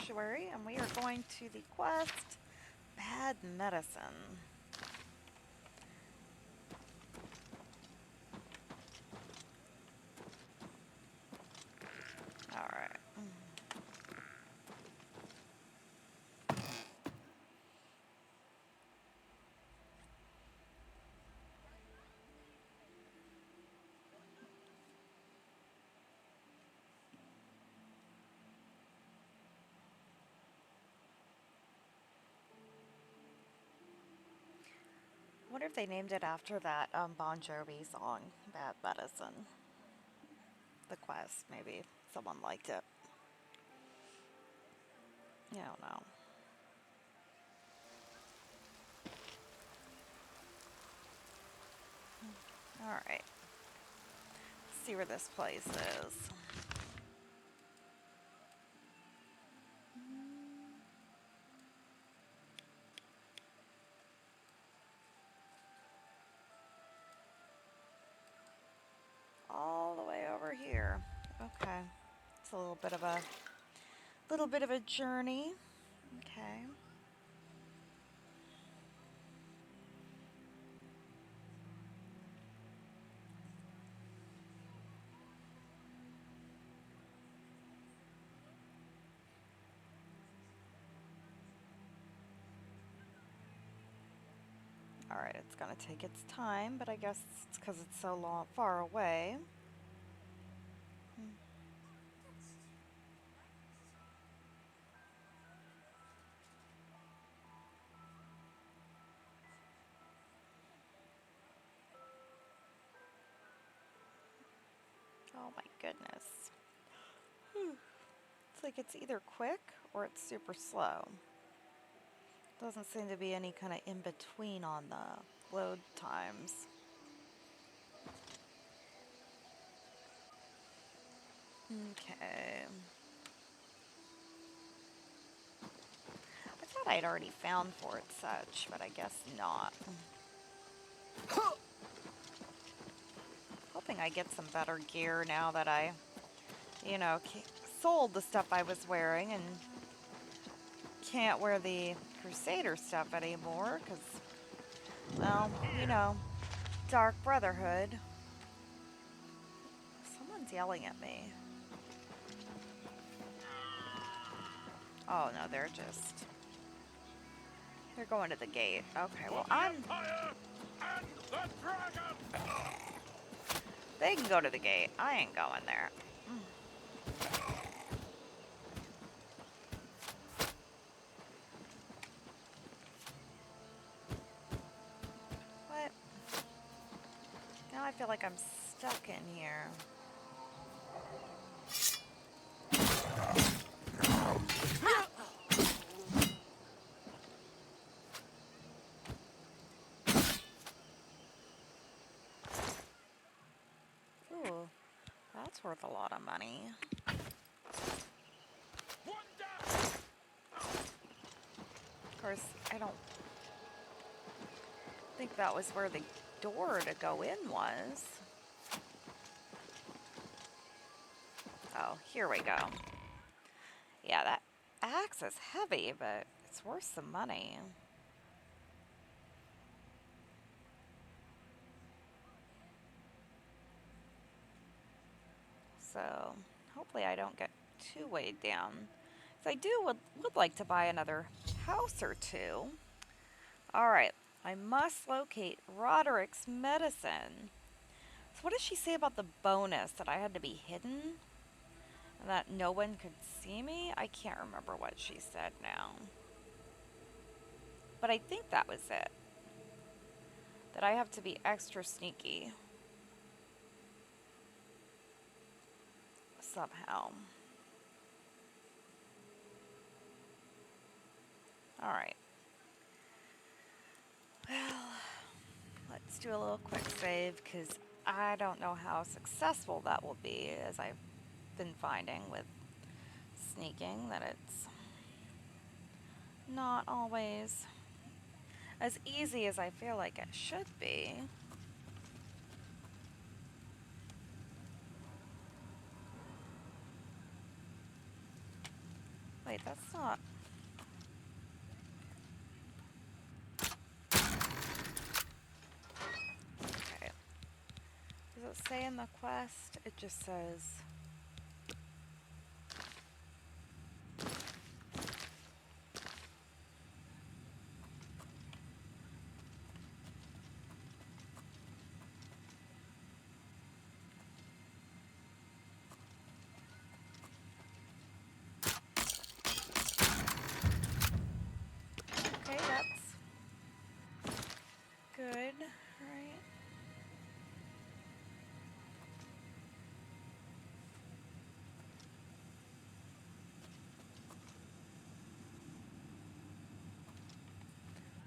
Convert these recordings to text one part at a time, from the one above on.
sanctuary, and we are going to the quest Bad Medicine. Alright. I wonder if they named it after that Bon Jovi song, Bad Medicine. The quest, maybe. Someone liked it. I don't know. Alright. See where this place is. All the way over here. Okay. It's a little bit of a journey. Okay. Alright, it's gonna take its time, but I guess it's because it's so far away. Oh my goodness. It's like it's either quick or it's super slow. Doesn't seem to be any kind of in between on the load times. Okay. I thought I'd already found Fort Such, but I guess not. Hoping I get some better gear now that I, sold the stuff I was wearing and can't wear the Crusader stuff anymore because, well, Dark Brotherhood. Someone's yelling at me. Oh no, they're going to the gate. Okay, well they can go to the gate. I ain't going there. What? Now I feel like I'm stuck in here. Ooh, that's worth a lot of money. Of course, I don't think that was where the door to go in was. Oh, here we go. Yeah, that axe is heavy, but it's worth some money. So, hopefully I don't get too weighed down. So I would like to buy another house or two. Alright, I must locate Roderick's medicine. So what does she say about the bonus? That I had to be hidden? And that no one could see me? I can't remember what she said now. But I think that was it. That I have to be extra sneaky. Somehow. Alright. Well, let's do a little quick save, because I don't know how successful that will be, as I've been finding with sneaking, that it's not always as easy as I feel like it should be. Wait, that's not... Okay. Does it say in the quest? It just says... Okay, that's good, right?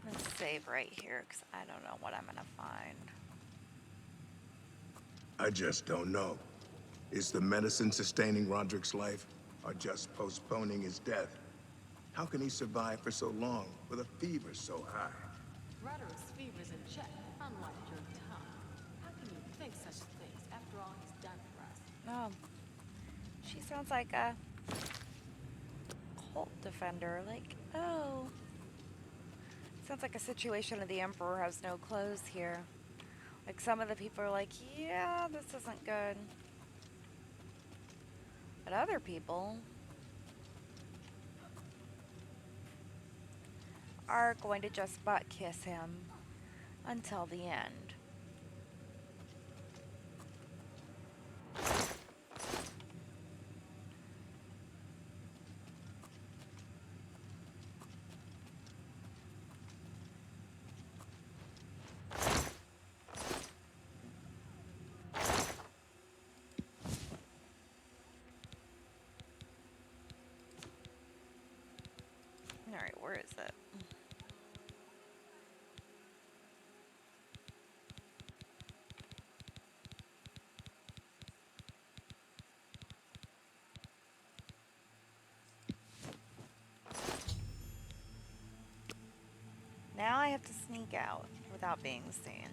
Let's save right here, because I don't know what I'm going to find. I just don't know. Is the medicine sustaining Roderick's life, or just postponing his death? How can he survive for so long with a fever so high? Roderick's fever's in check, unlike your tongue. How can you think such things after all he's done for us? Oh, she sounds like a cult defender. Like, oh. Sounds like a situation of the Emperor has no clothes here. Like, some of the people are like, yeah, this isn't good. But other people are going to just butt kiss him until the end. Alright, where is it? Now I have to sneak out without being seen.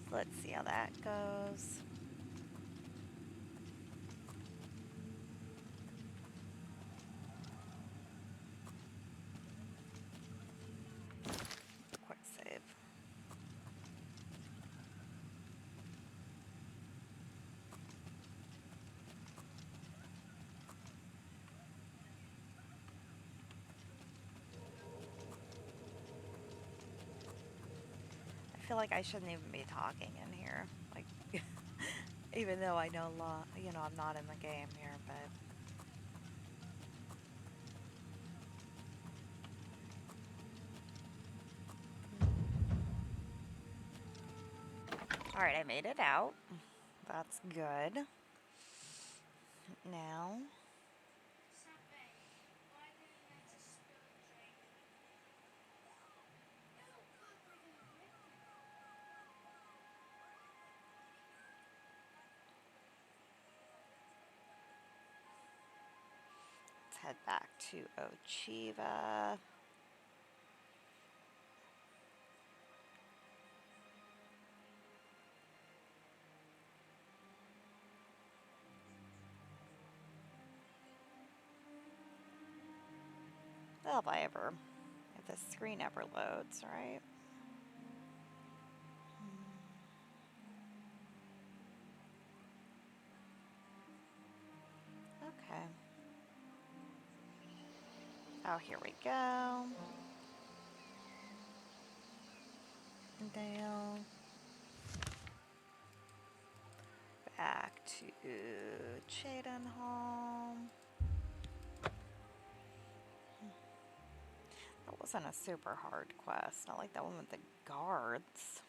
So let's see how that goes. Quick save. I feel like I shouldn't even be talking in here. Like, even though I know law, you know, I'm not in the game here, but... Alright, I made it out. That's good. Now... let's head back to Ocheeva. Well, if the screen ever loads, right? Okay. Oh, here we go. Down. Back to Chedenholm. That wasn't a super hard quest. Not like that one with the guards.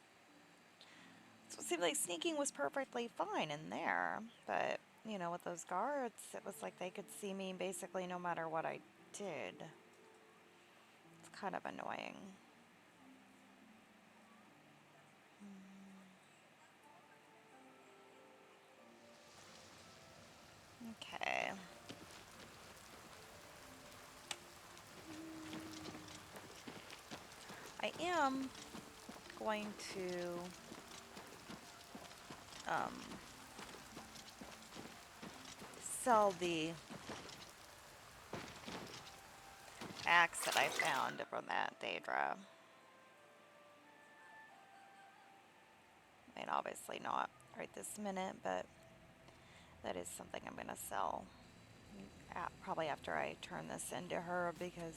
So it seemed like sneaking was perfectly fine in there. But, you know, with those guards, it was like they could see me basically no matter what I did. It's kind of annoying. Okay. am going to sell the axe that I found from that day drive. I mean, obviously not right this minute, but that is something I'm going to sell probably after I turn this into her because,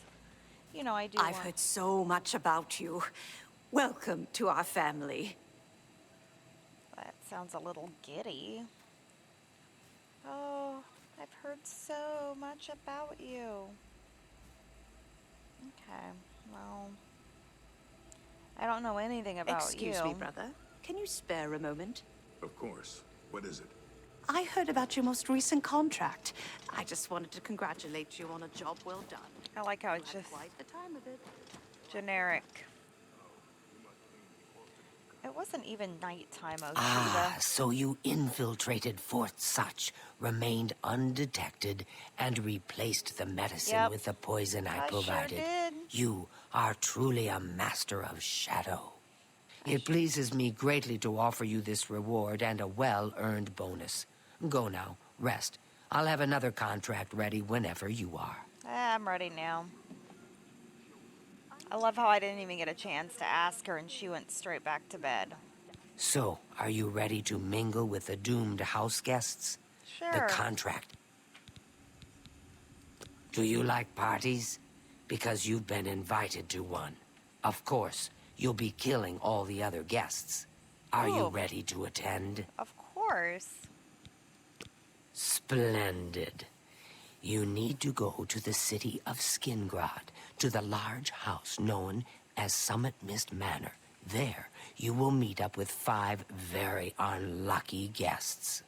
you know, I do I've heard so much about you. Welcome to our family. That sounds a little giddy. Oh, I've heard so much about you. Okay, well, I don't know anything about you. Excuse me, brother. Can you spare a moment? Of course. What is it? I heard about your most recent contract. I just wanted to congratulate you on a job well done. I like how You it's had just quite the time of it. generic. It wasn't even nighttime, Ocheeva. Ah, so you infiltrated Fort Such, remained undetected, and replaced the medicine with the poison I provided. Sure did. You are truly a master of shadow. It pleases me greatly to offer you this reward and a well-earned bonus. Go now, rest. I'll have another contract ready whenever you are. I'm ready now. I love how I didn't even get a chance to ask her and she went straight back to bed. So, are you ready to mingle with the doomed house guests? Sure. The contract. Do you like parties? Because you've been invited to one. Of course, you'll be killing all the other guests. Are you ready to attend? Of course. Splendid. You need to go to the city of Skingrad, to the large house known as Summit Mist Manor. There, you will meet up with 5 very unlucky guests.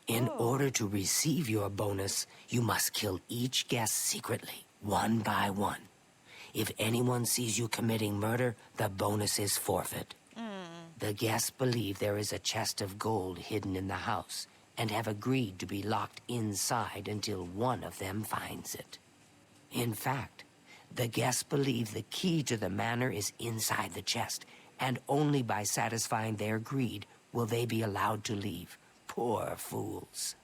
In order to receive your bonus, you must kill each guest secretly, one by one. If anyone sees you committing murder, the bonus is forfeit. The guests believe there is a chest of gold hidden in the house, and have agreed to be locked inside until one of them finds it. In fact, the guests believe the key to the manor is inside the chest, and only by satisfying their greed will they be allowed to leave. Poor fools.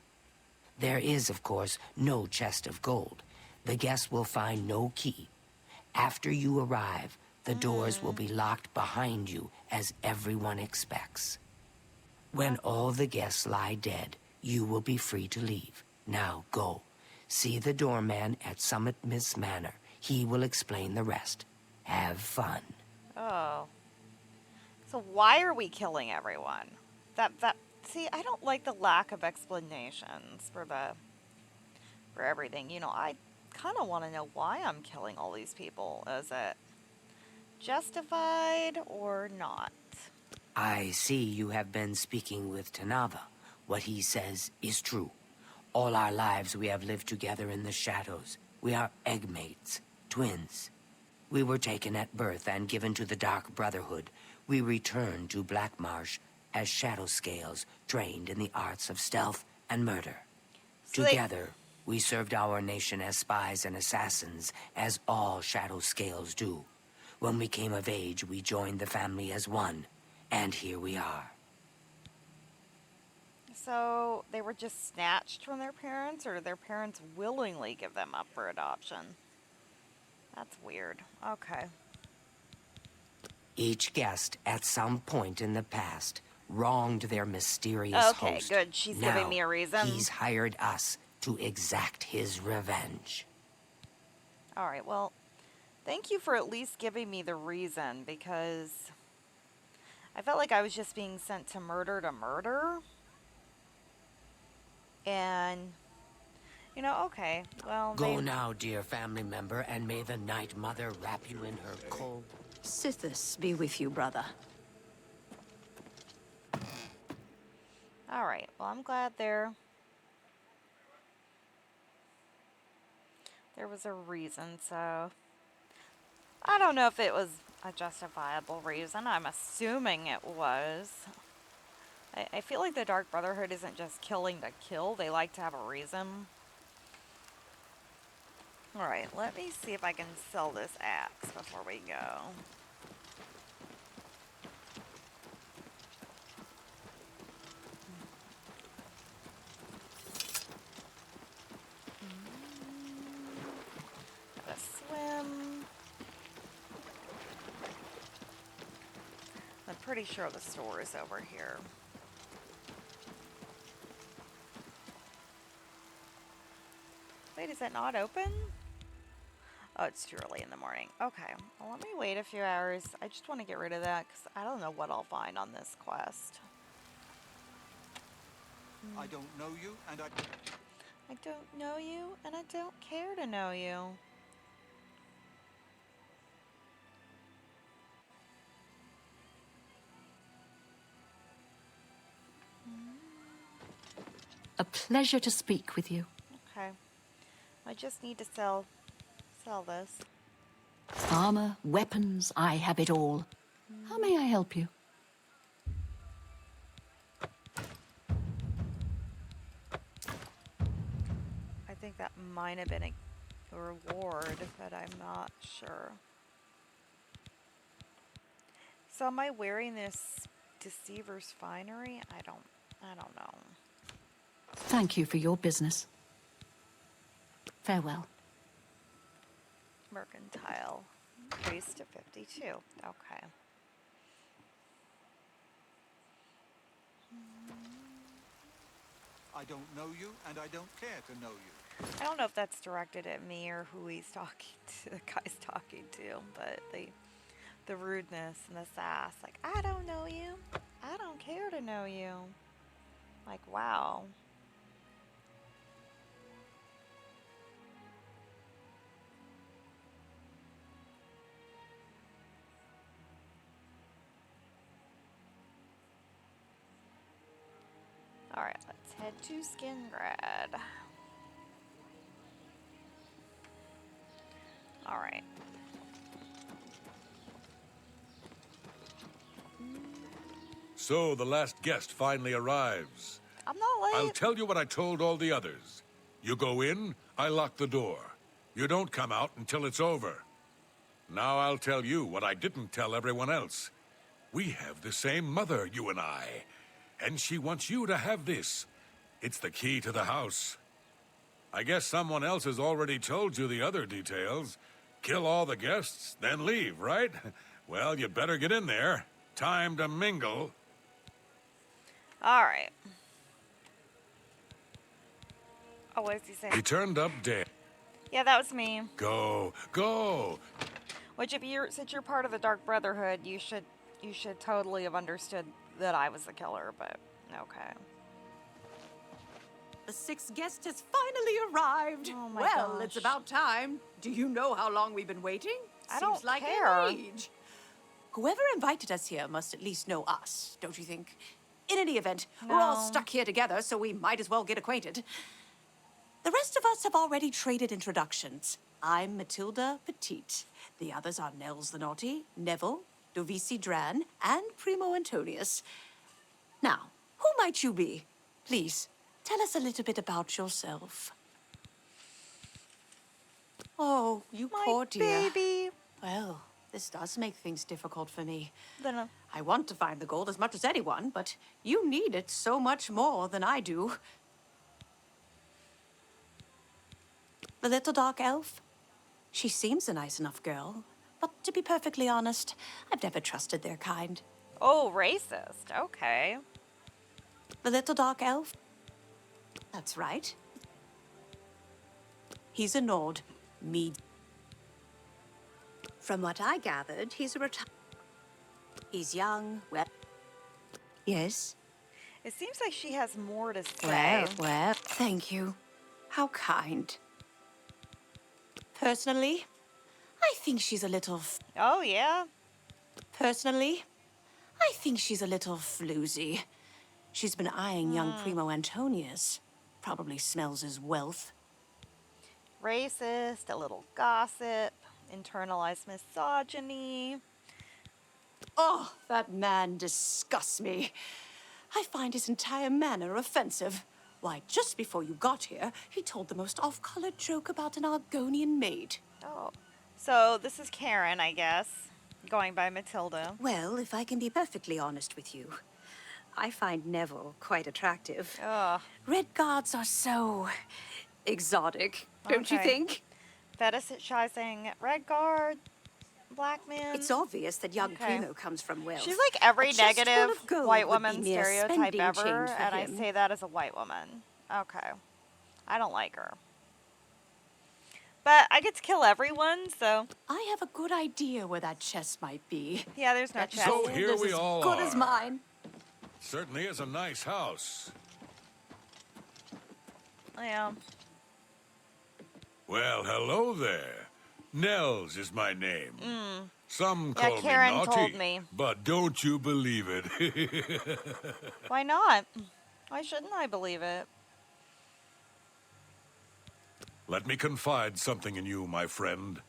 There is, of course, no chest of gold. The guests will find no key. After you arrive, the doors will be locked behind you, as everyone expects. When all the guests lie dead, you will be free to leave. Now go. See the doorman at Summit Mist Manor. He will explain the rest. Have fun. Oh. So why are we killing everyone? See, I don't like the lack of explanations for everything. You know, I kind of want to know why I'm killing all these people. Is it justified or not? I see you have been speaking with Tanava. What he says is true. All our lives we have lived together in the shadows. We are eggmates, twins. We were taken at birth and given to the Dark Brotherhood. We returned to Black Marsh as shadow scales, trained in the arts of stealth and murder. So Together, we served our nation as spies and assassins, as all shadow scales do. When we came of age, we joined the family as one, and here we are. So they were just snatched from their parents, or did their parents willingly give them up for adoption? That's weird. Okay. Each guest, at some point in the past, wronged their mysterious host. Okay, good. She's giving me a reason. He's hired us to exact his revenge. All right, well, thank you for at least giving me the reason, because I felt like I was just being sent to murder. And, you know, okay, well, Go now, dear family member, and may the Night Mother wrap you in her cold... Sithis be with you, brother. All right, well, I'm glad there was a reason, so I don't know if it was a justifiable reason. I'm assuming it was. I feel like the Dark Brotherhood isn't just killing to kill. They like to have a reason. Alright, let me see if I can sell this axe before we go. pretty sure the store is over here. Wait, is it not open? Oh, it's too early in the morning. Okay, well, let me wait a few hours. I just want to get rid of that because I don't know what I'll find on this quest. I don't know you, and I don't know you, and I don't care to know you. A pleasure to speak with you. Okay, I just need to sell this. Armor, weapons, I have it all. How may I help you? I think that might have been a reward, but I'm not sure. So am I wearing this Deceiver's Finery? I don't know. Thank you for your business. Farewell. Mercantile. Increased to 52. Okay. I don't know you, and I don't care to know you. I don't know if that's directed at me or who he's talking to, the guy's talking to, but the rudeness and the sass, like, I don't know you. I don't care to know you. Like, wow. Alright, let's head to Skingrad. Alright. So the last guest finally arrives. I'm not late. I'll tell you what I told all the others. You go in, I lock the door. You don't come out until it's over. Now I'll tell you what I didn't tell everyone else. We have the same mother, you and I. And she wants you to have this. It's the key to the house. I guess someone else has already told you the other details. Kill all the guests, then leave, right? Well, you better get in there. Time to mingle. Alright. Oh, what does he say? He turned up dead. Yeah, that was me. Go, go. Which, since you're part of the Dark Brotherhood, you should totally have understood that I was the killer, but okay. The sixth guest has finally arrived. Oh my well, gosh. it's about time. Do you know how long we've been waiting? I Seems don't like care. an age. Whoever invited us here must at least know us, don't you think? In any event, we're all No. stuck here together, so we might as well get acquainted. The rest of us have already traded introductions. I'm Matilda Petite. The others are Nels the Naughty, Neville, Dovisi Dran, and Primo Antonius. Now, who might you be? Please, tell us a little bit about yourself. Oh, you My poor dear. baby. Well, this does make things difficult for me. Then, I want to find the gold as much as anyone, but you need it so much more than I do. The little dark elf? She seems a nice enough girl, but to be perfectly honest, I've never trusted their kind. oh, racist. Okay. The little dark elf? That's right. He's a Nord. Me. From what I gathered, he's a He's young, well... Yes? It seems like she has more to say. Well, thank you. How kind. Personally, I think she's a little... Oh, yeah? Personally, I think she's a little floozy. She's been eyeing young Primo Antonius. Probably smells his wealth. Racist, a little gossip, internalized misogyny. Oh, that man disgusts me. I find his entire manner offensive. Why, just before you got here, he told the most off-colored joke about an Argonian maid. Oh. So this is Karen, I guess, going by Matilda. Well, if I can be perfectly honest with you, I find Neville quite attractive. Ugh. Red guards are so exotic, don't you Okay. think? Fetishizing Red Guard. black man? It's obvious that young Okay. Primo comes from wealth. She's like every A chest full negative of gold white would be woman mere stereotype spending ever, change for and I him. say that as a white woman. Okay. I don't like her. But I get to kill everyone, so I have a good idea where that chest might be. yeah, there's no That chest. So gold here is we as all good as are. mine. Certainly is a nice house. Yeah. Well, hello there. Nels is my name. Some Yeah, call Karen me naughty, told me. but don't you believe it. Why not? Why shouldn't I believe it? Let me confide something in you, my friend.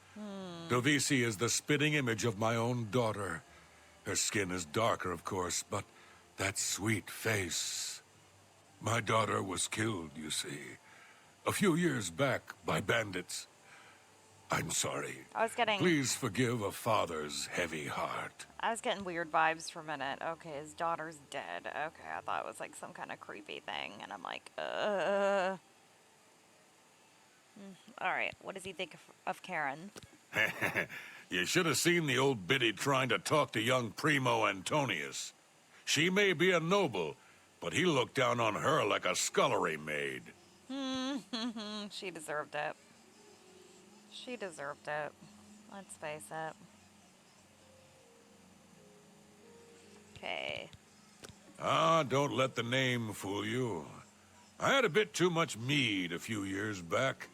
Dovisi is the spitting image of my own daughter. Her skin is darker, of course, but that sweet face. My daughter was killed, you see, a few years back by bandits. I'm sorry. I was getting Please forgive a father's heavy heart. weird vibes for a minute. Okay, his daughter's dead. Okay, I thought it was like some kind of creepy thing, and I'm like, All right, what does he think of Karen? You should have seen the old biddy trying to talk to young Primo Antonius. She may be a noble, but he looked down on her like a scullery maid. She deserved it. She deserved it. Let's face it. Okay. Ah, don't let the name fool you. I had a bit too much mead a few years back,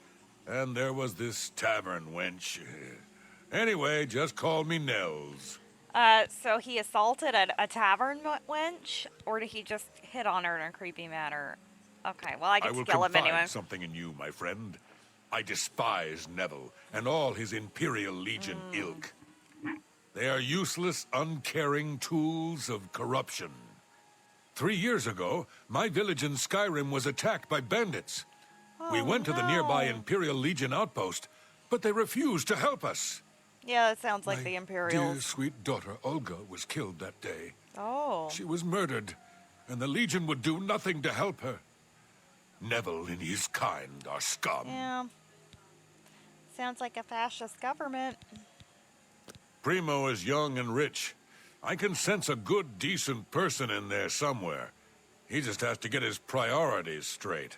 and there was this tavern wench. Anyway, just call me Nels. So he assaulted a tavern wench, or did he just hit on her in a creepy manner? Okay, well, I I get will to kill him confide anyway. something in you, my friend. I despise Neville and all his Imperial Legion ilk. They are useless, uncaring tools of corruption. 3 years ago, my village in Skyrim was attacked by bandits. We went to the nearby no. Imperial Legion outpost, but they refused to help us. Yeah, that sounds like My the dear, Imperials. sweet daughter Olga was killed that day. Oh. She was murdered, and the Legion would do nothing to help her. Neville and his kind are scum. Yeah. Sounds like a fascist government. Primo is young and rich. I can sense a good, decent person in there somewhere. He just has to get his priorities straight.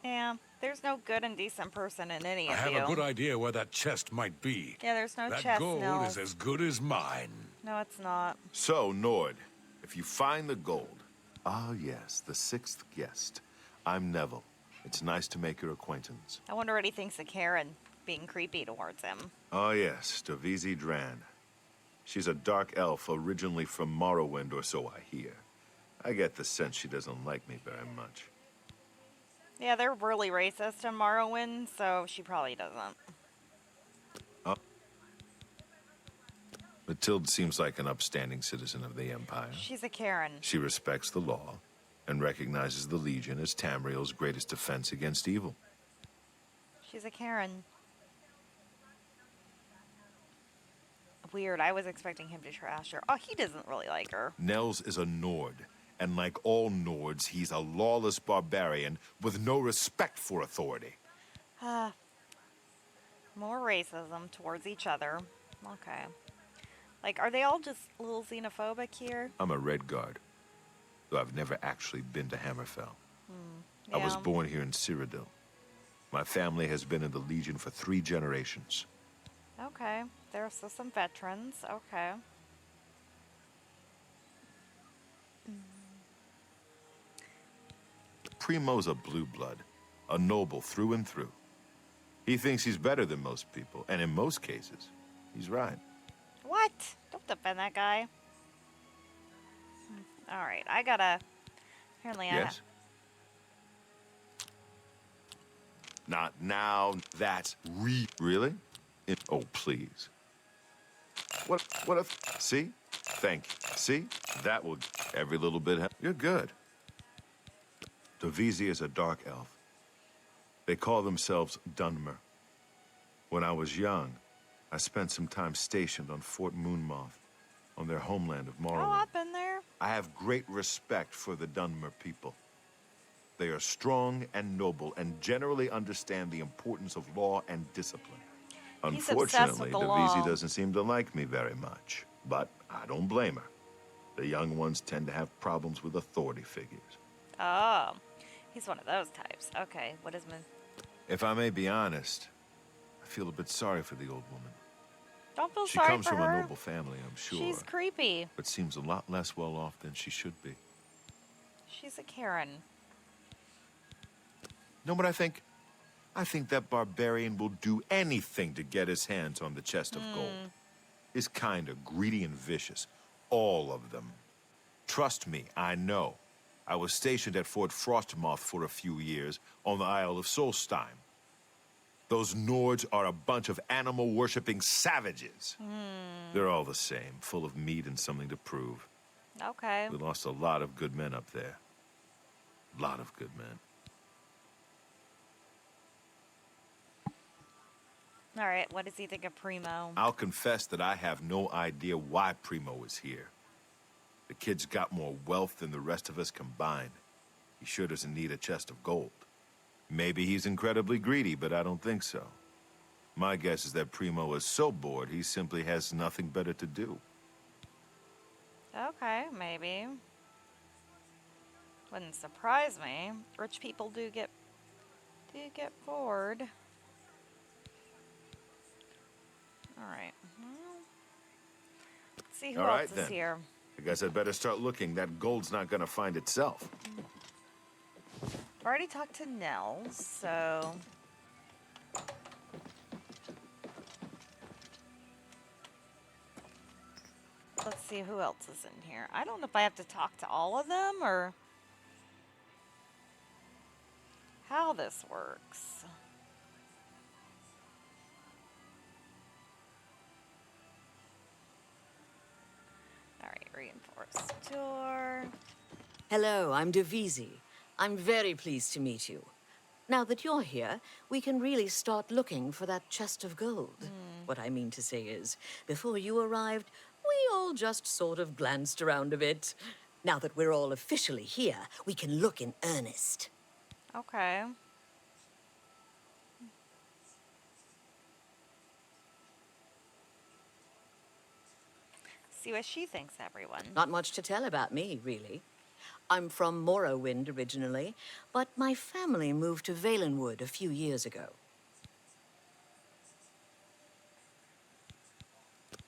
Yeah, there's no good and decent person in any I of have you. a good idea where that chest might be. Yeah, there's no That chest, gold Nels. is as good as mine. No, it's not. So, Nord, if you find the gold... Ah, yes, the sixth guest. I'm Neville. It's nice to make your acquaintance. I wonder what he thinks of Karen being creepy towards him. Oh, yes, Dovisi Dran. She's a dark elf originally from Morrowind, or so I hear. I get the sense she doesn't like me very much. Yeah, they're really racist in Morrowind, so she probably doesn't. Matilda seems like an upstanding citizen of the Empire. She's a Karen. She respects the law and recognizes the Legion as Tamriel's greatest defense against evil. She's a Karen. Weird, I was expecting him to trash her. Oh, he doesn't really like her. Nels is a Nord, and like all Nords, he's a lawless barbarian with no respect for authority. More racism towards each other. Okay. Like, are they all just a little xenophobic here? I'm a Red Guard, though I've never actually been to Hammerfell. I was Yeah. born here in Cyrodiil. My family has been in the Legion for 3 generations. Okay. There's some veterans. Okay. Primo's a blue blood, a noble through and through. He thinks he's better than most people, and in most cases, he's right. What? Don't defend that guy. All right, I gotta. Apparently, Yes? Not now. That's really? Oh, please. What a... See? Thank you. See? That will... Every little bit... You're good. Dovisi is a dark elf. They call themselves Dunmer. When I was young, I spent some time stationed on Fort Moonmoth, on their homeland of Oh, Morrowind. I've been there. I have great respect for the Dunmer people. They are strong and noble and generally understand the importance of law and discipline. He's obsessed Unfortunately, with the Davisi law. doesn't seem to like me very much. But I don't blame her. The young ones tend to have problems with authority figures. Oh, he's one of those types. Okay, what is my... If I may be honest, I feel a bit sorry for the old woman. Don't feel She sorry comes for from a her. noble family, I'm sure. She's creepy. But seems a lot less well off than she should be. She's a Karen. Know what I think? I think that barbarian will do anything to get his hands on the chest of gold. Is kind of greedy and vicious. All of them. Trust me, I know. I was stationed at Fort Frostmoth for a few years on the Isle of Solstheim. Those Nords are a bunch of animal-worshipping savages. They're all the same, full of meat and something to prove. Okay. We lost a lot of good men up there. A lot of good men. All right, what does he think of Primo? I'll confess that I have no idea why Primo is here. The kid's got more wealth than the rest of us combined. He sure doesn't need a chest of gold. Maybe he's incredibly greedy, but I don't think so. My guess is that Primo is so bored he simply has nothing better to do. Okay, maybe. Wouldn't surprise me. Rich people do get bored. All right. Well, let's see who All right, else is then. here. I guess I'd better start looking. That gold's not gonna find itself. I've already talked to Nels, so... Let's see who else is in here. I don't know if I have to talk to all of them or how this works. All right, reinforced door. Hello, I'm Davisi. I'm very pleased to meet you. Now that you're here, we can really start looking for that chest of gold. What I mean to say is, before you arrived, we all just sort of glanced around a bit. Now that we're all officially here, we can look in earnest. Okay. See what she thinks, everyone. Not much to tell about me, really. I'm from Morrowind originally, but my family moved to Valenwood a few years ago.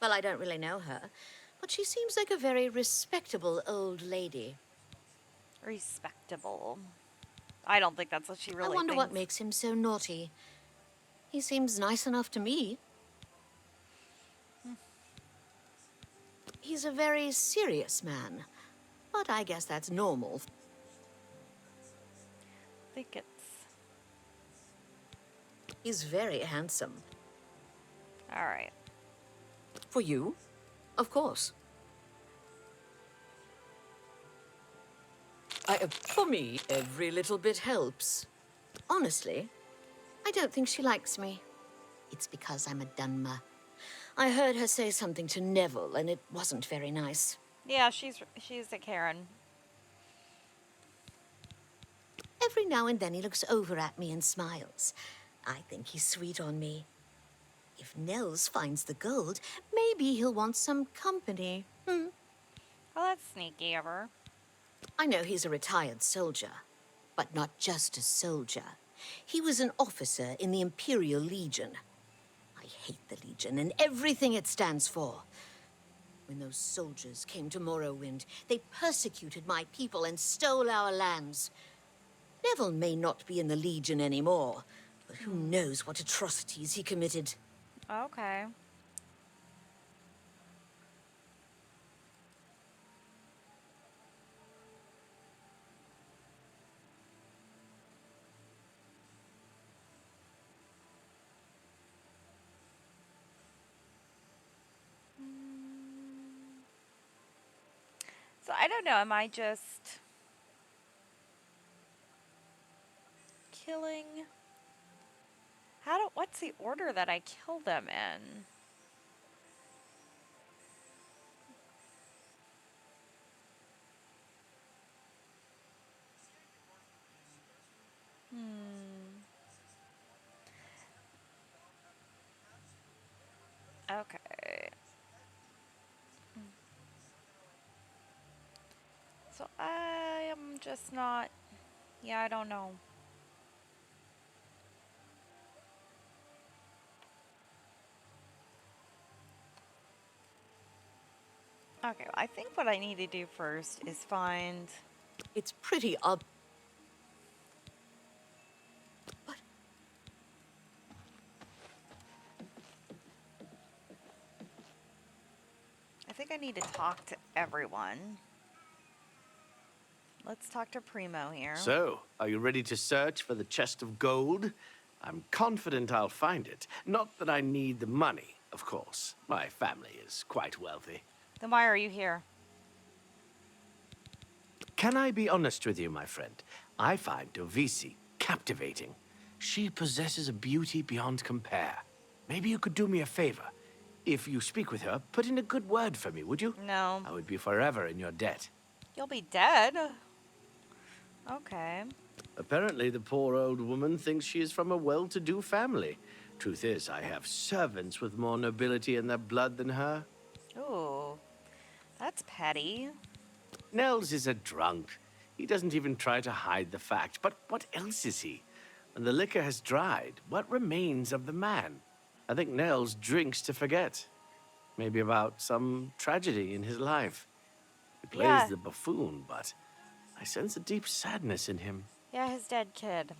Well, I don't really know her, but she seems like a very respectable old lady. Respectable. I don't think that's what she really I wonder what thinks. makes him so naughty. He seems nice enough to me. He's a very serious man, but I guess that's normal. I think it's... He's very handsome. All right. For you? Of course. For me, every little bit helps. Honestly, I don't think she likes me. It's because I'm a Dunmer. I heard her say something to Neville, and it wasn't very nice. Yeah, she's a Karen. Every now and then he looks over at me and smiles. I think he's sweet on me. If Nels finds the gold, maybe he'll want some company. Well, that's sneaky of her. I know he's a retired soldier, but not just a soldier. He was an officer in the Imperial Legion. I hate the Legion and everything it stands for. When those soldiers came to Morrowind, they persecuted my people and stole our lands. Neville may not be in the Legion anymore, but who knows what atrocities he committed. Okay. So I don't know, am I just killing? What's the order that I kill them in? Okay. So I am just not. Yeah, I don't know. Okay, I think what I need to do first is find. It's pretty ob. But I think I need to talk to everyone. Let's talk to Primo here. So, are you ready to search for the chest of gold? I'm confident I'll find it. Not that I need the money, of course. My family is quite wealthy. Then why are you here? Can I be honest with you, my friend? I find Dovisi captivating. She possesses a beauty beyond compare. Maybe you could do me a favor. If you speak with her, put in a good word for me, would you? No. I would be forever in your debt. You'll be dead. Okay. Apparently, the poor old woman thinks she is from a well-to-do family. Truth is, I have servants with more nobility in their blood than her. Ooh. That's petty. Nels is a drunk. He doesn't even try to hide the fact. But what else is he? When the liquor has dried, what remains of the man? I think Nels drinks to forget. Maybe about some tragedy in his life. He plays Yeah. the buffoon, but I sense a deep sadness in him. Yeah, his dead kid.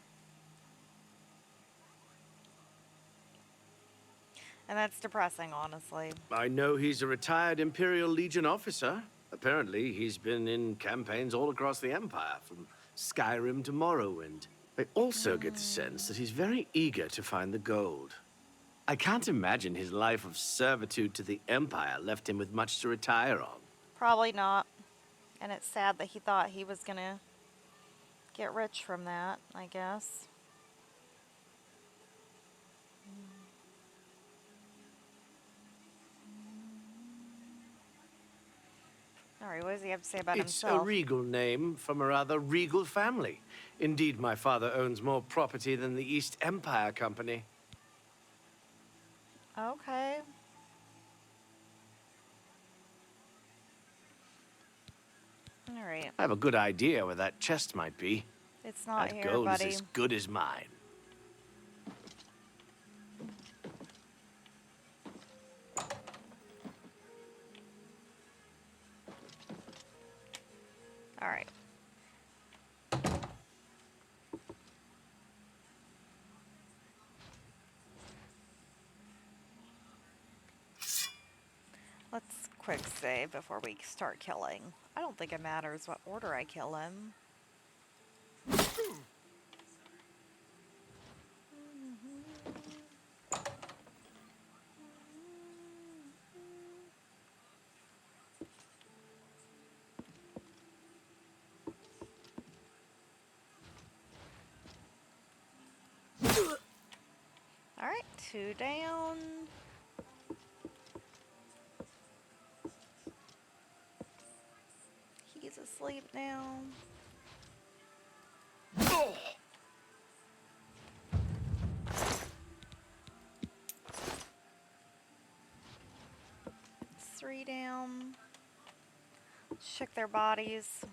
And that's depressing, honestly. I know he's a retired Imperial Legion officer. Apparently, he's been in campaigns all across the Empire, from Skyrim to Morrowind. I also get the sense that he's very eager to find the gold. I can't imagine his life of servitude to the Empire left him with much to retire on. Probably not. And it's sad that he thought he was gonna get rich from that, I guess. Alright, what does he have to say about It's himself? a regal name from a rather regal family. Indeed, my father owns more property than the East Empire Company. Okay. Alright. I have a good idea where that chest might be. It's not That here, gold buddy. is as good as mine. Alright. Let's quick save before we start killing. I don't think it matters what order I kill him. Alright, 2 down. He's asleep now. It's 3 down. Check their bodies.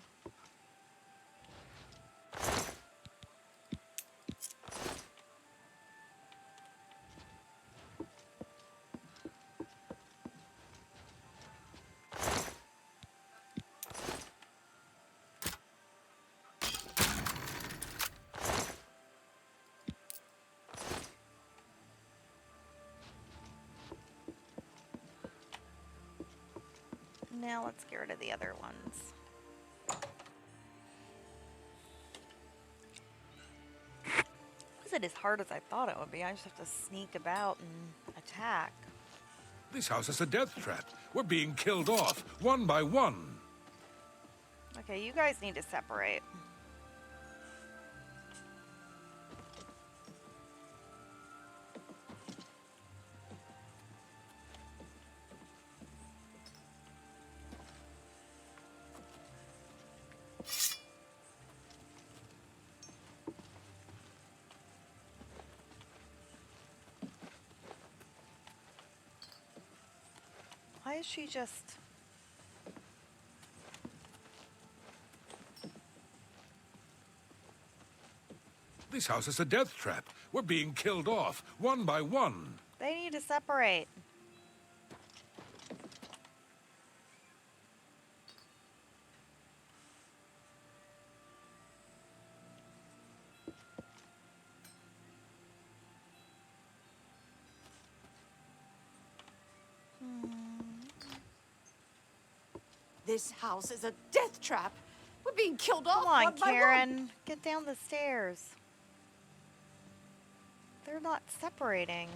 Now let's get rid of the other ones. Wasn't as hard as I thought it would be. I just have to sneak about and attack. This house is a death trap. We're being killed off, one by one. Okay, you guys need to separate. Why is she just... This house is a death trap. We're being killed off, one by one. They need to separate. This house is a death trap. We're being killed off Come on, one by one. Karen. Get down the stairs. They're not separating.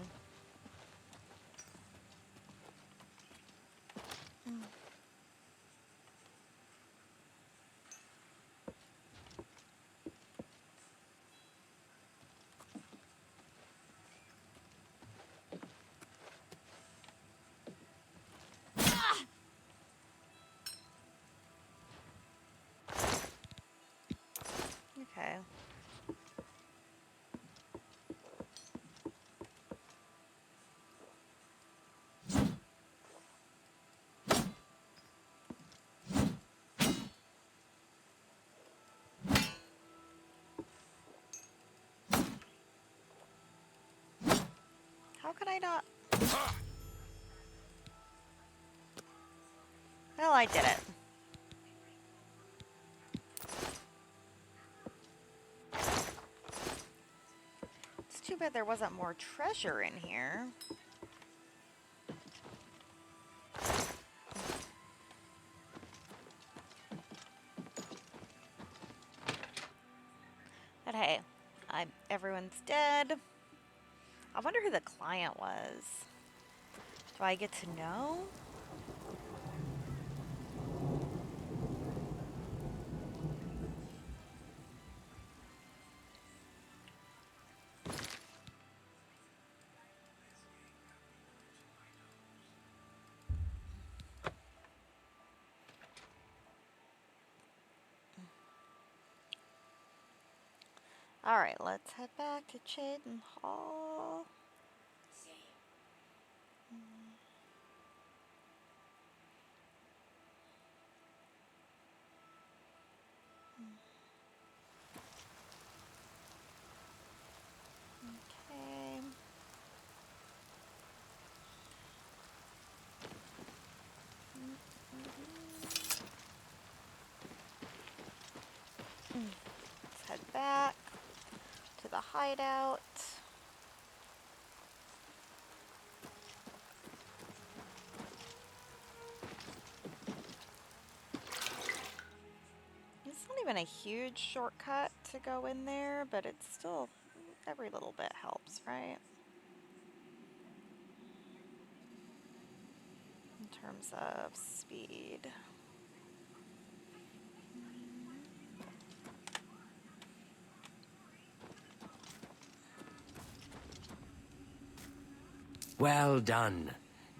Okay. How could I not? Well, I did it. It's too bad there wasn't more treasure in here. But hey, everyone's dead. I wonder who the client was. Do I get to know? Alright, let's head back to Chaden Hall. Okay. Let's head back to the hideout. It's not even a huge shortcut to go in there, but it's still, every little bit helps, right? In terms of speed. Well done.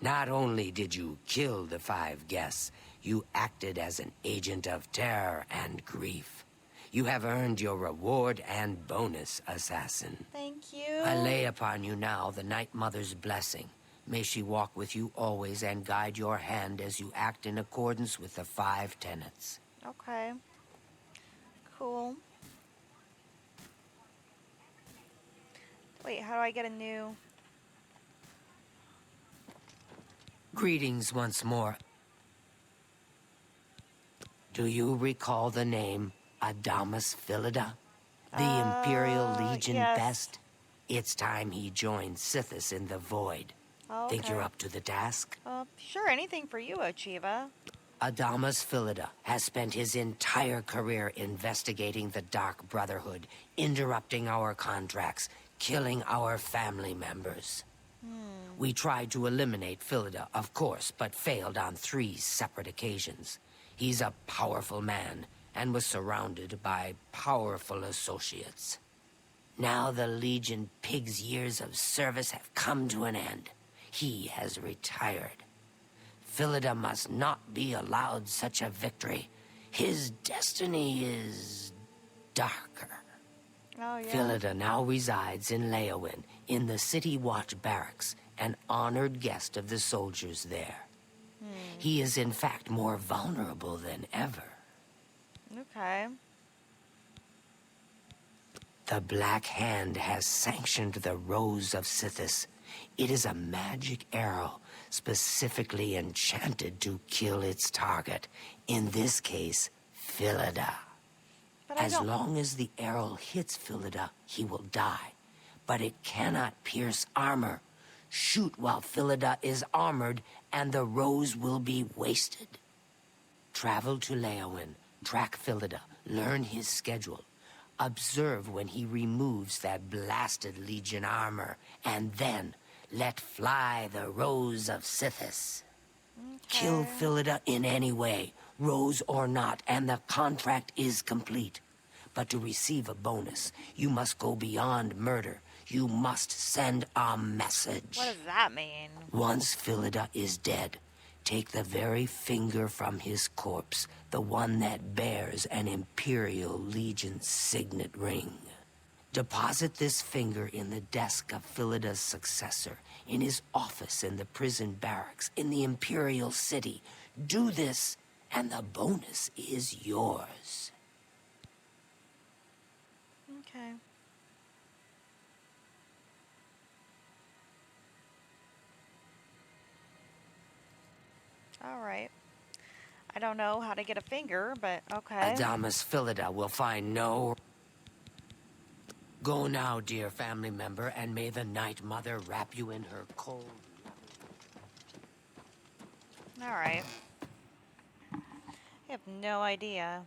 Not only did you kill the 5 guests, you acted as an agent of terror and grief. You have earned your reward and bonus, assassin. Thank you. I lay upon you now the Night Mother's blessing. May she walk with you always and guide your hand as you act in accordance with the 5 tenets. Okay. Cool. Wait, how do I get a new... Greetings once more. Do you recall the name Adamus Philida? The Imperial Legion yes. best? It's time he joined Sithis in the Void. Oh, Think okay. you're up to the task? Sure, anything for you, Ocheeva. Adamus Philida has spent his entire career investigating the Dark Brotherhood, interrupting our contracts, killing our family members. We tried to eliminate Philida, of course, but failed on 3 separate occasions. He's a powerful man, and was surrounded by powerful associates. Now the Legion Pig's years of service have come to an end. He has retired. Philida must not be allowed such a victory. His destiny is darker. Oh, yeah. Philida now resides in Leowin, in the City Watch Barracks, an honored guest of the soldiers there. He is in fact more vulnerable than ever. Okay. The Black Hand has sanctioned the Rose of Sithis. It is a magic arrow specifically enchanted to kill its target, in this case, Philida. But I As don't... long as the arrow hits Philida, he will die. But it cannot pierce armor. Shoot while Philida is armored, and the rose will be wasted. Travel to Leowin, track Philida, learn his schedule. Observe when he removes that blasted Legion armor, and then let fly the Rose of Sithis. Kill Philida in any way, rose or not, and the contract is complete. But to receive a bonus, you must go beyond murder. You must send a message. What does that mean? Once Philida is dead, take the very finger from his corpse, the one that bears an Imperial Legion signet ring. Deposit this finger in the desk of Philida's successor, in his office in the prison barracks, in the Imperial City. Do this, and the bonus is yours. Okay. All right. I don't know how to get a finger, but okay. Adamus Philida will find no... Go now, dear family member, and may the Night Mother wrap you in her cold... All right. I have no idea.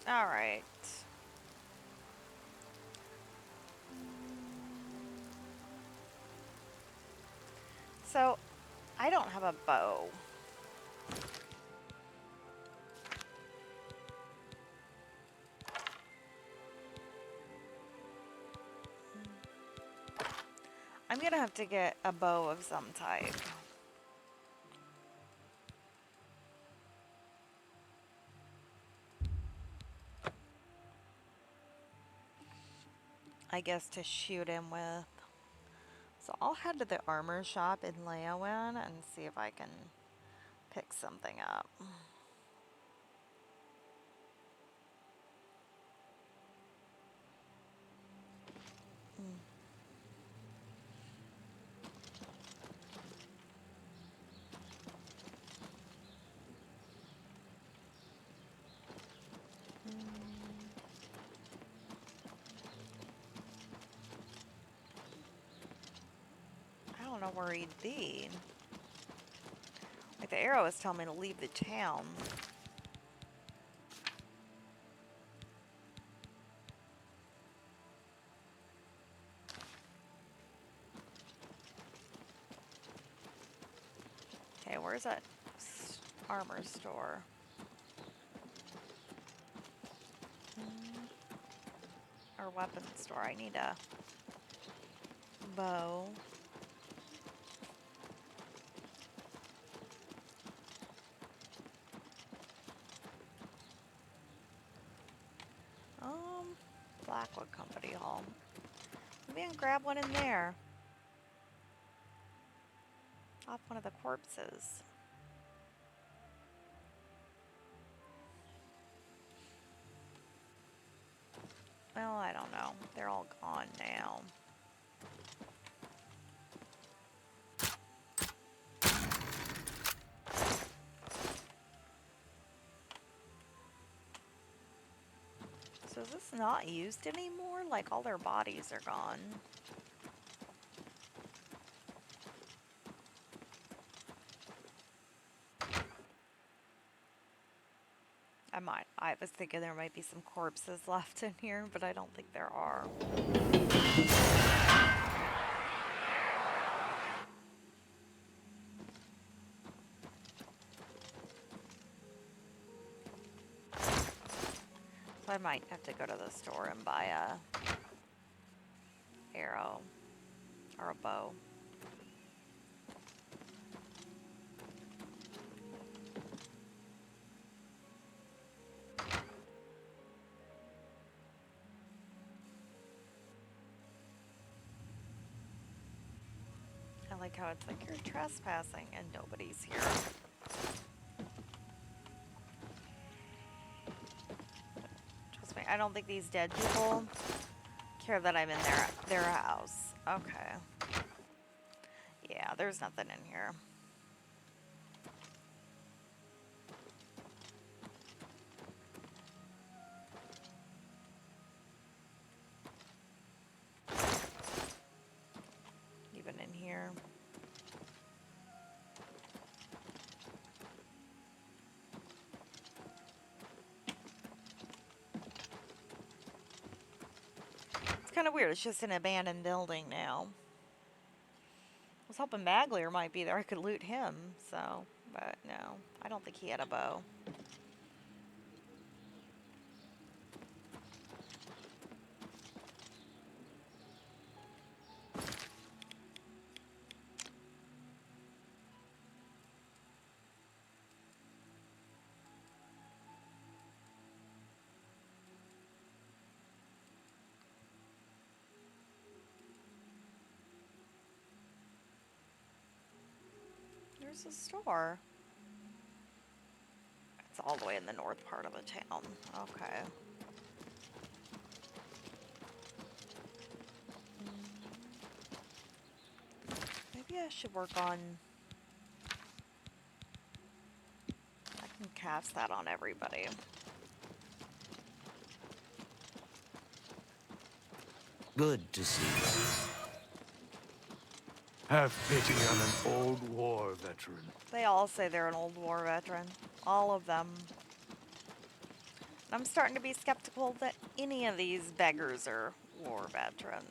All right. So, I don't have a bow. I'm gonna have to get a bow of some type. I guess to shoot him with. So I'll head to the armor shop in Leowin and see if I can pick something up. I don't know where he'd be. Like the arrow is telling me to leave the town. Okay, where's that armor store? Or weapon store. I need a bow. Blackwood Company Hall. Maybe I can grab one in there. Off one of the corpses. Well, I don't know. They're all gone now. So is this not used anymore? Like all their bodies are gone. I was thinking there might be some corpses left in here, but I don't think there are. So I might have to go to the store and buy a arrow. Or a bow. I like how it's like you're trespassing and nobody's here. Trust me, I don't think these dead people care that I'm in their house. Okay. Yeah, there's nothing in here. Even in here. It's kind of weird. It's just an abandoned building now. I was hoping Maglier might be there. I could loot him, so, but no. I don't think he had a bow. There's a store. It's all the way in the north part of the town. Okay. Maybe I should work on... I can cast that on everybody. Good to see you. Have pity on an old war veteran. They all say they're an old war veteran. All of them. I'm starting to be skeptical that any of these beggars are war veterans.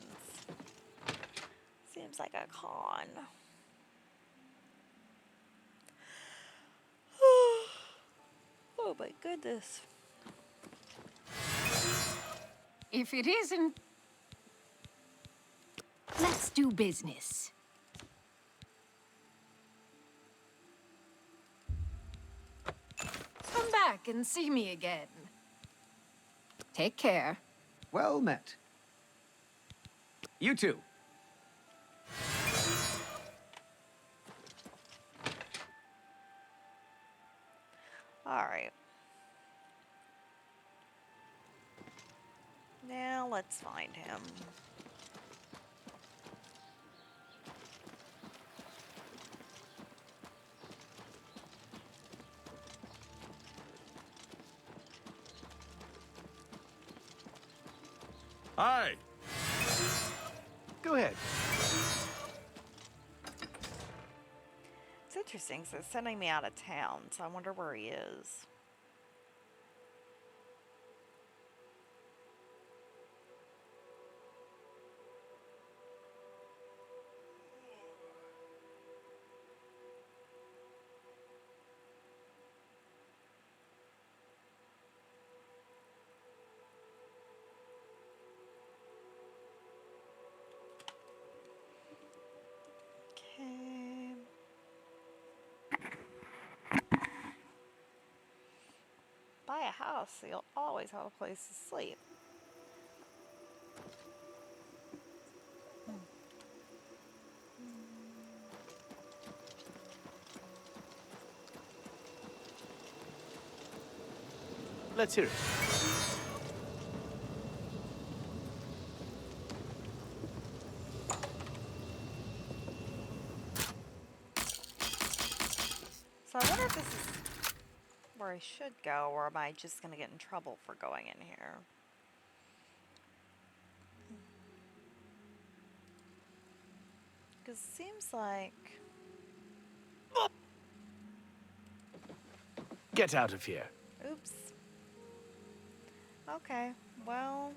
Seems like a con. Oh my goodness. If it isn't, let's do business. Come back and see me again. Take care. Well met. You too. Alright. Now let's find him. Hi! Go ahead. It's interesting, so it's sending me out of town, so I wonder where he is. Okay. Buy a house, so you'll always have a place to sleep. Let's hear it. So I wonder if this is where I should go, or am I just going to get in trouble for going in here? Because it seems like... Get out of here. Oops. Okay, well...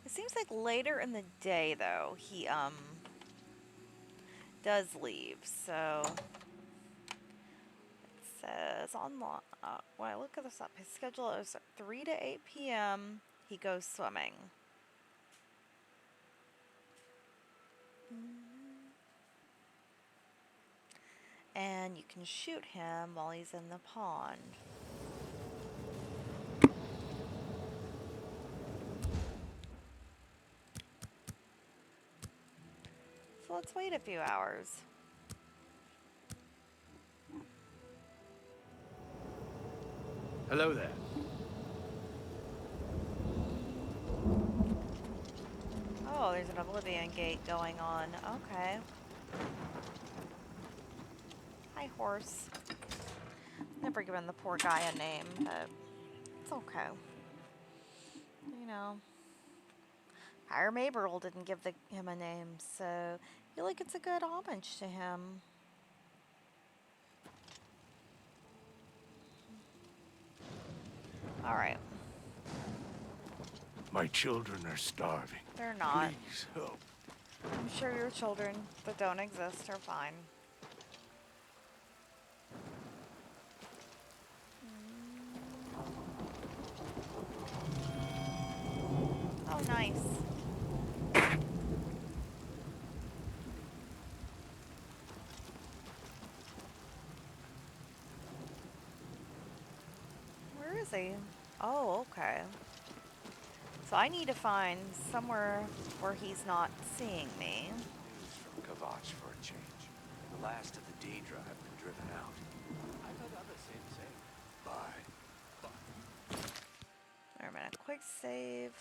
It seems like later in the day, though, he, does leave, so... It says online... when I look at this up, his schedule is 3 to 8 p.m. He goes swimming. and you can shoot him while he's in the pond. So let's wait a few hours. Hello there. Oh, there's an Oblivion gate going on. Okay. Hi, horse. Never given the poor guy a name, but it's okay. You know, Hire Maberl didn't give him a name, so I feel like it's a good homage to him. Alright. My children are starving. They're not. Please help. I'm sure your children that don't exist are fine. Oh, nice. Where is he? Oh, okay. So I need to find somewhere where he's not seeing me. News from Kavach for a change. The last of the Daedra have been driven out. I've had others say the same. Bye. Wait a minute. Quick save.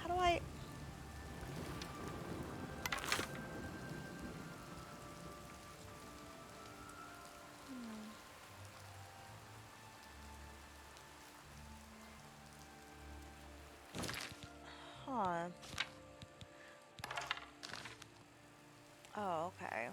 How do I... Huh. Oh, okay.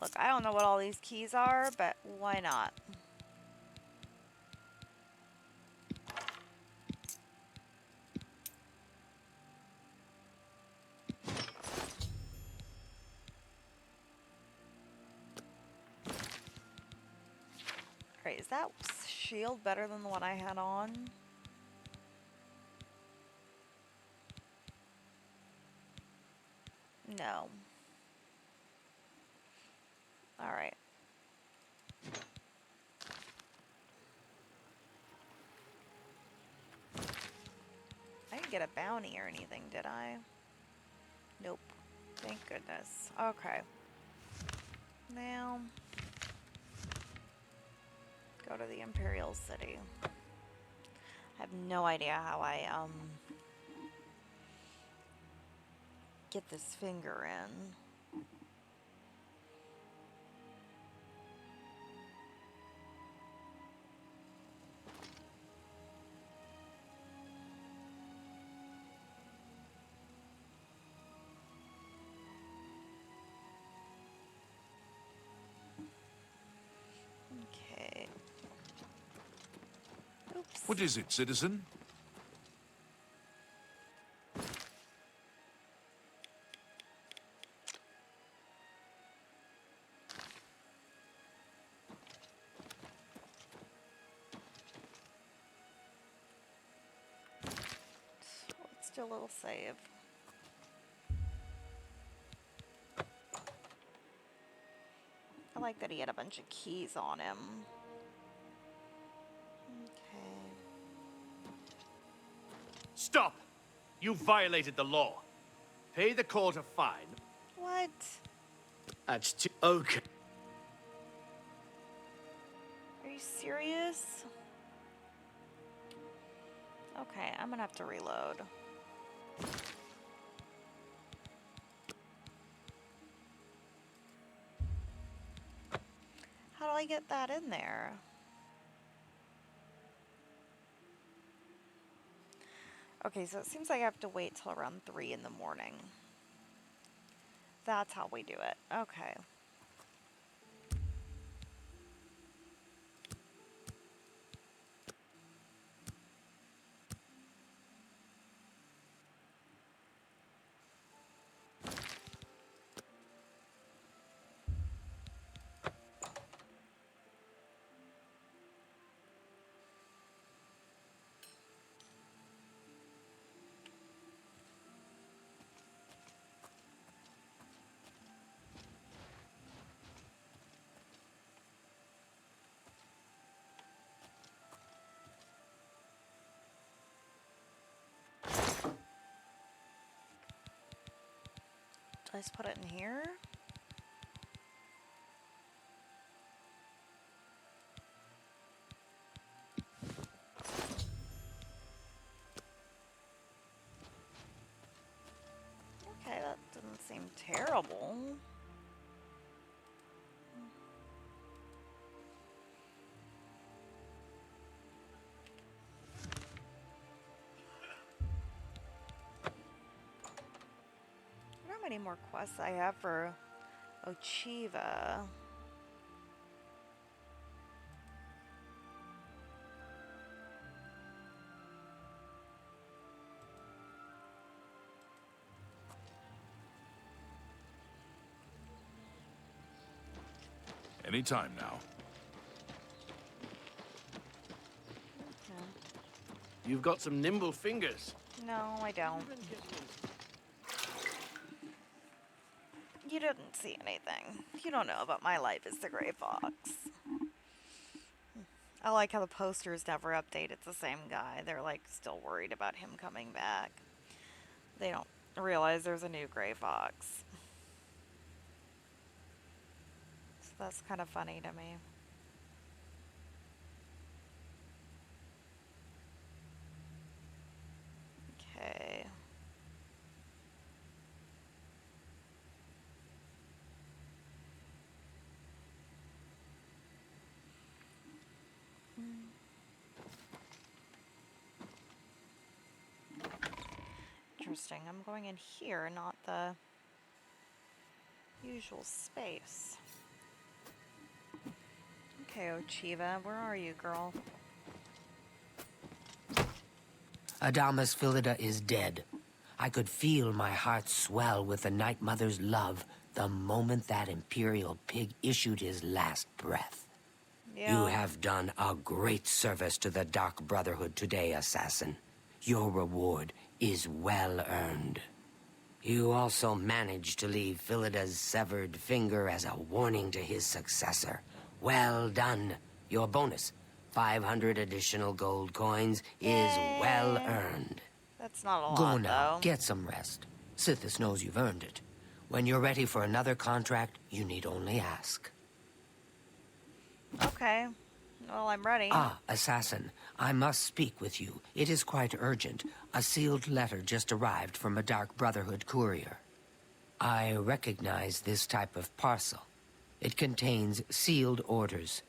Look, I don't know what all these keys are, but why not? Alright, is that shield better than the one I had on? No. Alright. I didn't get a bounty or anything, did I? Nope. Thank goodness. Okay. Now, go to the Imperial City. I have no idea how I, get this finger in. Okay. Oops. What is it, citizen? Let's do a little save. I like that he had a bunch of keys on him. Okay. Stop! You violated the law. Pay the court a fine. What? That's too... Okay. Are you serious? Okay, I'm gonna have to reload. finally get that in there. Okay, so it seems like I have to wait till around 3 in the morning. That's how we do it. Okay. I just put it in here? Okay, that doesn't seem terrible. I wonder how many more quests I have for Ocheeva. Anytime now. You've got some nimble fingers. No, I don't. You didn't see anything. You don't know about my life as the Gray Fox. I like how the posters never update. It's the same guy. They're like still worried about him coming back. They don't realize there's a new Gray Fox. So that's kind of funny to me. Okay. Interesting. I'm going in here, not the usual space. Okay, Ocheeva, where are you, girl? Adamas Phillida is dead. I could feel my heart swell with the Night Mother's love the moment that Imperial pig issued his last breath. Yeah. You have done a great service to the Dark Brotherhood today, Assassin. Your reward is well earned. You also managed to leave Phillida's severed finger as a warning to his successor. Well done. Your bonus, 500 additional gold coins, is well earned. That's not a lot, Go now, though. get some rest. Sithis knows you've earned it. When you're ready for another contract, you need only ask. Okay. Well, I'm ready. Ah, Assassin, I must speak with you. It is quite urgent. A sealed letter just arrived from a Dark Brotherhood courier. I recognize this type of parcel. It contains sealed orders.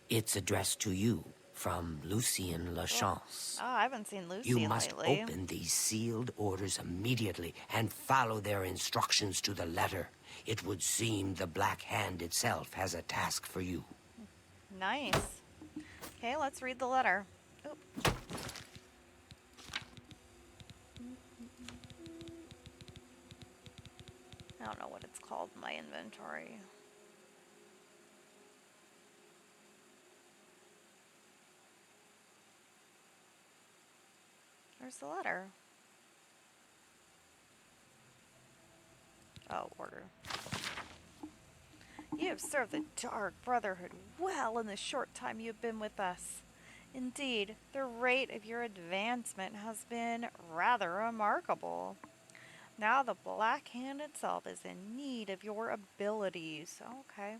It's addressed to you from Lucien Lachance. Oh, I haven't seen Lucy You must lately. open these sealed orders immediately and follow their instructions to the letter. It would seem the Black Hand itself has a task for you. Nice. Okay, let's read the letter. Oop. I don't know what it's called in my inventory. Where's the letter? Oh, order. You have served the Dark Brotherhood well in the short time you've been with us. Indeed, the rate of your advancement has been rather remarkable. Now the Black Hand itself is in need of your abilities. Okay.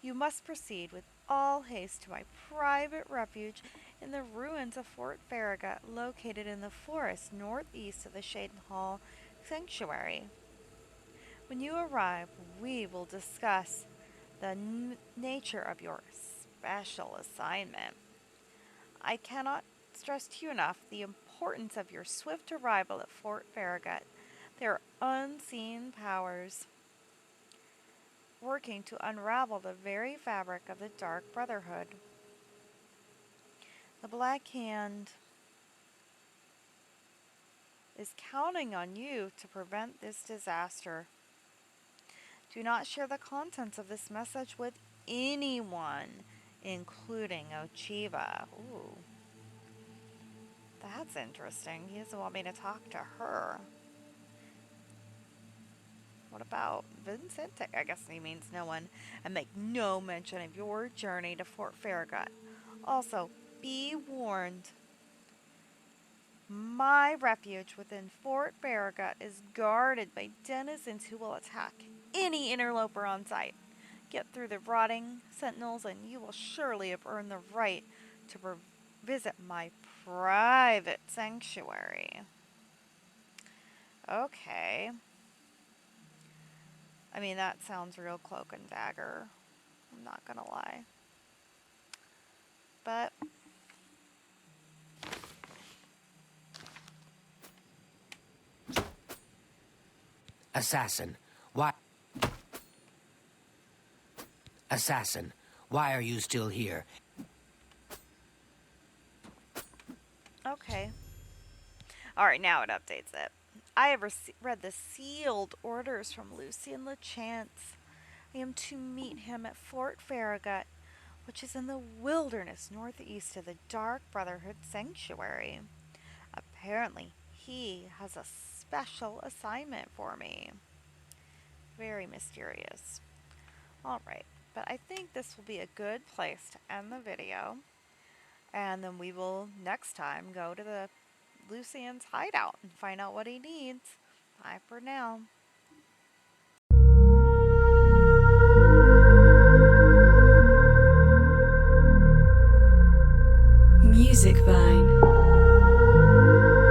You must proceed with all haste to my private refuge in the ruins of Fort Farragut, located in the forest northeast of the Shadenhall Sanctuary. When you arrive, we will discuss the nature of your special assignment. I cannot stress to you enough the importance of your swift arrival at Fort Farragut. There are unseen powers working to unravel the very fabric of the Dark Brotherhood. The Black Hand is counting on you to prevent this disaster. Do not share the contents of this message with anyone, including Ocheeva. Ooh. That's interesting. He doesn't want me to talk to her. What about Vincent? I guess he means no one. And make no mention of your journey to Fort Farragut. Also, be warned. My refuge within Fort Farragut is guarded by denizens who will attack any interloper on sight. Get through the rotting sentinels and you will surely have earned the right to visit my private sanctuary. Okay. I mean, that sounds real cloak and dagger. I'm not gonna lie. But Assassin, why... Assassin, why are you still here? okay. Alright, now it updates it. I have read the sealed orders from Lucien Lechance. I am to meet him at Fort Farragut, which is in the wilderness northeast of the Dark Brotherhood Sanctuary. Apparently, he has a special assignment for me. Very mysterious. Alright, but I think this will be a good place to end the video. And then we will, next time, go to the Lucien's hideout and find out what he needs. Bye for now. Music Vine.